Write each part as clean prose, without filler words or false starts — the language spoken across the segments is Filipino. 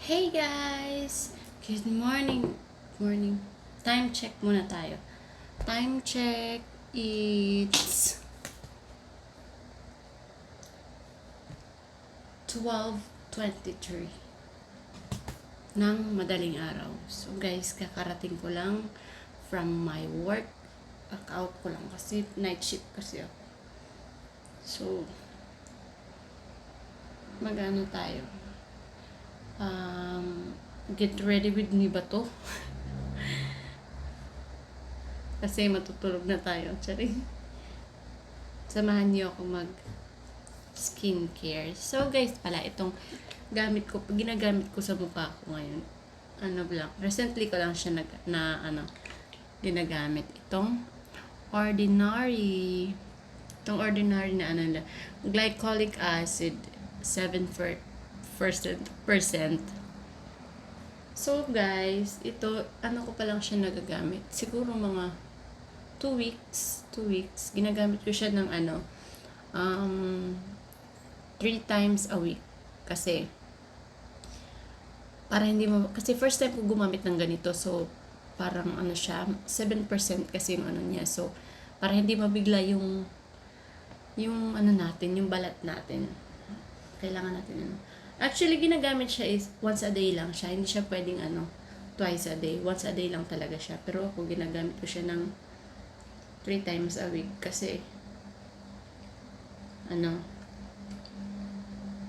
Hey guys! Good morning. Morning. Time check muna tayo. Time check. It's 12:23 ng madaling araw. So guys, kakarating ko lang from my work. Out ko lang kasi night shift kasi ako. So, magano tayo? Get ready with me ba to? Kasi matutulog na tayo. Charing. Samahan niyo ako mag skincare. So guys, pala itong ginagamit ko sa mukha ko ngayon. Recently ko lang siya ginagamit. Itong Ordinary. Itong Ordinary na glycolic acid 7%. So guys, ito, ko pa lang siya nagagamit. Siguro mga 2 weeks. Ginagamit ko siya ng 3 times a week. Kasi, kasi first time ko gumamit ng ganito. So, parang siya, 7% kasi yung niya. So, para hindi mabigla yung natin, yung balat natin. Kailangan natin Actually, ginagamit siya is once a day lang siya. Hindi siya pwedeng twice a day. Once a day lang talaga siya. Pero ako, ginagamit ko siya ng 3 times a week. Kasi,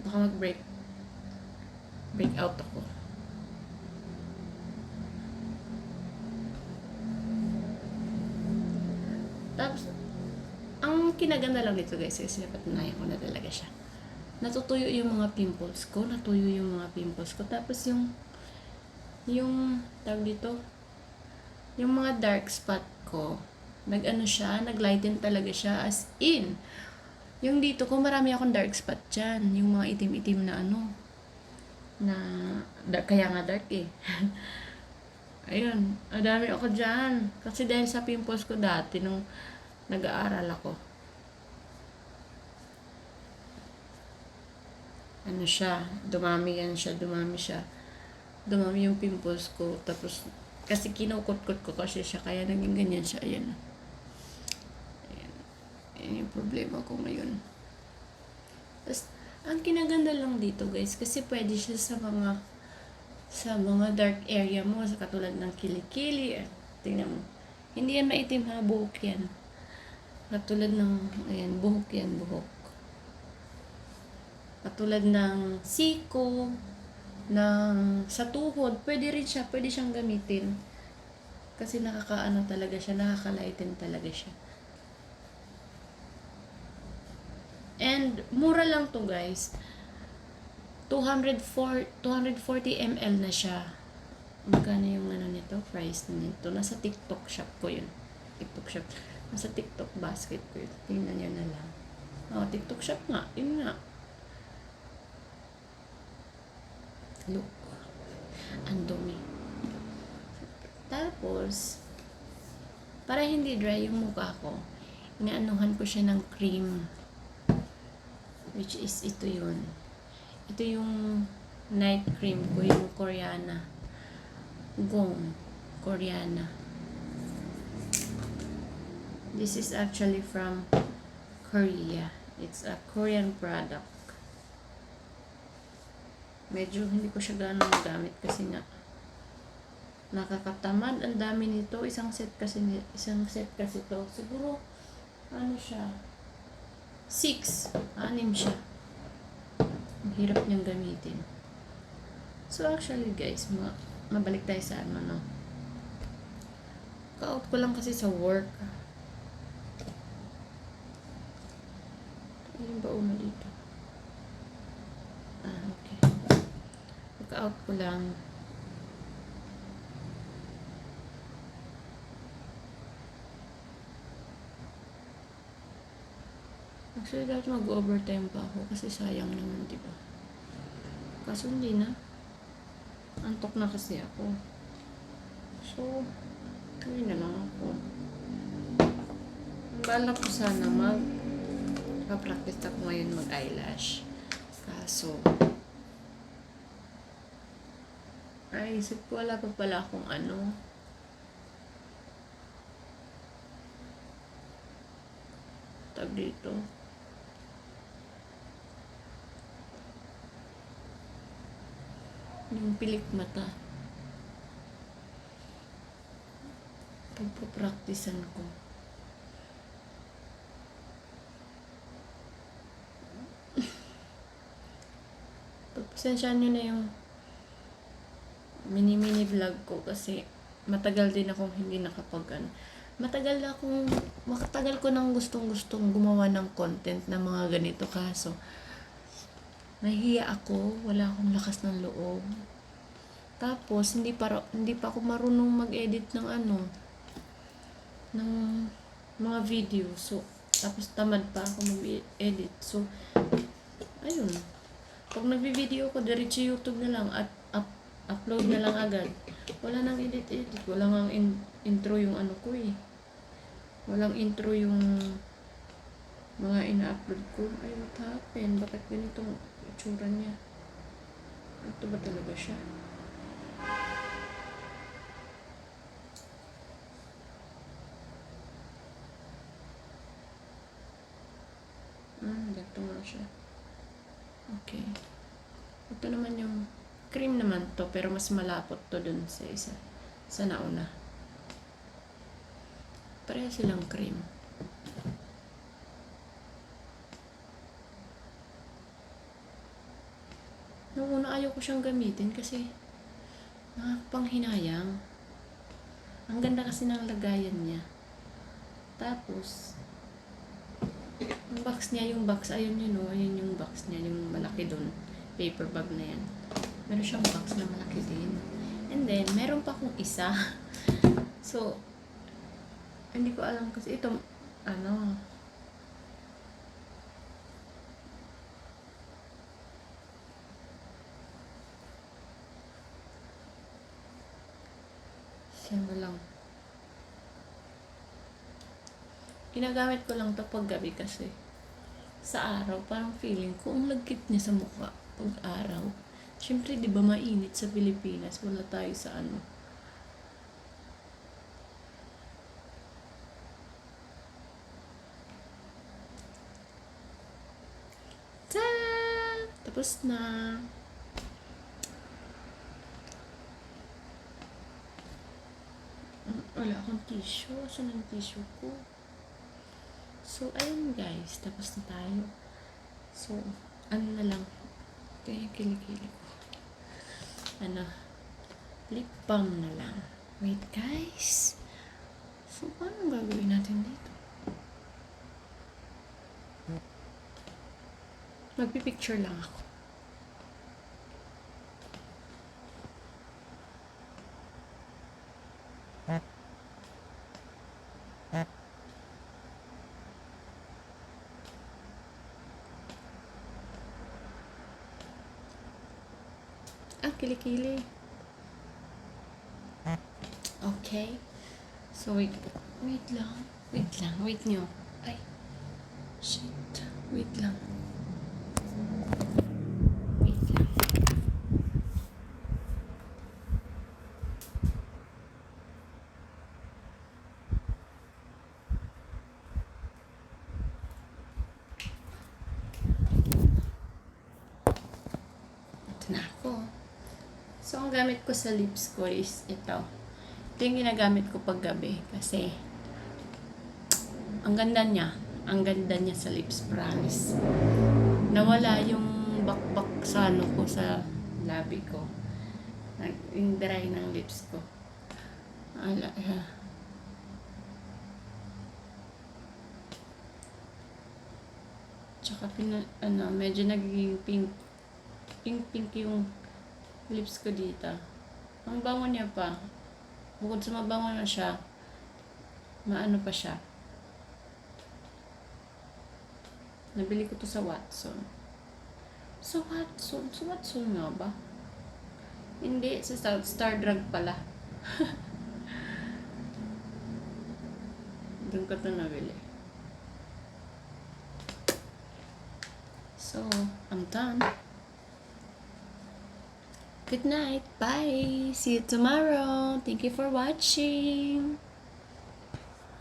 baka mag-break out ako. Tapos, ang kinaganda lang dito guys, kasi napatunayan ko na talaga siya. Natutuyo yung mga pimples ko. Tapos yung tawag dito, yung mga dark spot ko, naglighten talaga siya, as in. Yung dito ko, marami akong dark spot dyan. Yung mga itim-itim kaya nga dark eh. Ayun, dami ako dyan. Kasi dahil sa pimples ko dati, nung nag-aaral ako, dumami siya. Dumami yung pimples ko. Tapos, kasi kinukot-kot ko kasi siya, kaya naging ganyan siya. Ayan yung problema ko ngayon. Tapos, ang kinaganda lang dito guys, kasi pwede siya sa mga dark area mo, sa katulad ng kilikili. Tingnan mo. Hindi yan maitim ha, buhok yan. Katulad ng, buhok yan. Katulad ng siko, sa tuhod, pwede siyang gamitin. Kasi talaga siya, nakaka-lighten talaga siya. And, mura lang to guys. 240 ml na siya. Magkano yung nito? Price nito. Nasa TikTok shop ko yun. Nasa TikTok basket ko yun. Tingnan nyo na lang. TikTok shop nga. Yun nga. Look. Ang dumi. Tapos, para hindi dry yung mukha ko, inaanuhan ko siya ng cream. Which is ito yun. Ito yung night cream ko, yung Koreana. Koreana. This is actually from Korea. It's a Korean product. Medyo hindi ko siya gaano magamit kasi nga nakakatamad. Ang dami nito. Isang set kasi to. Siguro, siya? 6 siya. Ang hirap niyang gamitin. So actually guys, mabalik tayo sa Ka-out ko lang kasi sa work. Ano yung bauna dito? Okay. Ka-out ko lang. Actually, dapat mag-overtime pa ako kasi sayang naman, diba? Kaso hindi na. Antok na kasi ako. So, hindi na lang ako. Bala ko sana pa-practice ako ngayon mag-eyelash. Kaso, Isip ko wala pa pala akong ano. Tag dito. Yung pilik mata. Pagpapraktisan ko. Pagpasensyaan nyo na yung mini vlog ko kasi matagal din akong hindi matagal ko nang gustong gumawa ng content na mga ganito, kaso nahihiya ako, wala akong lakas ng loob. Tapos hindi pa ako marunong mag-edit ng ng mga video. So tapos tamad pa ako mag-edit. So ayun. Pag nagvi-video ko, diretso YouTube na lang at upload na lang agad. Wala nang edit. Wala nang intro yung ko eh. Walang intro yung mga ina-upload ko. Ay, what happened? Bakit ganitong itsura niya? Ito ba talaga siya? Ganito nga siya. Okay. Ito naman yung cream naman to, pero mas malapot to dun sa isa. Sa nauna. Pareha silang cream. Noong una ayaw ko siyang gamitin kasi nakakapanghinayang. Ang ganda kasi ng lagayan niya. Tapos yung box niya, ayun yun o, ayun yung box niya, yung malaki dun, paper bag na yan. Meron siyang box na malaki din. And then, meron pa akong isa. So, hindi ko alam kasi ito, siya lang. Ginagamit ko lang to pag gabi kasi sa araw, parang feeling ko ang lagkit niya sa mukha pag araw. Siyempre, di ba mainit sa Pilipinas? Wala tayo sa Tapos na. Wala akong tissue. Saan ang tissue ko? So, ayun guys. Tapos na tayo. So, na lang. Ito yung kilikili ko. Lip balm na lang. Wait guys. So, paano gagawin natin dito? Magpipicture lang ako. Kilikili. Okay. So, wait lang. Wait nyo. Ay. Shit. Wait lang. Ito na ako. So, ang gamit ko sa lips ko is ito. Ito yung ginagamit ko pag gabi kasi ang ganda niya. Ang ganda niya sa lips, promise. Nawala yung bakbak sa ko sa labi ko. Yung dry ng lips ko. Tsaka medyo nagiging pink yung lips ko dito. Ang bango niya pa. Bukod sa mabango na siya, maano pa siya. Nabili ko to sa Watson. Sa Watson nga ba? Hindi, sa Star Drug pala. Doon ko to nabili. So, I'm done. Good night. Bye. See you tomorrow. Thank you for watching.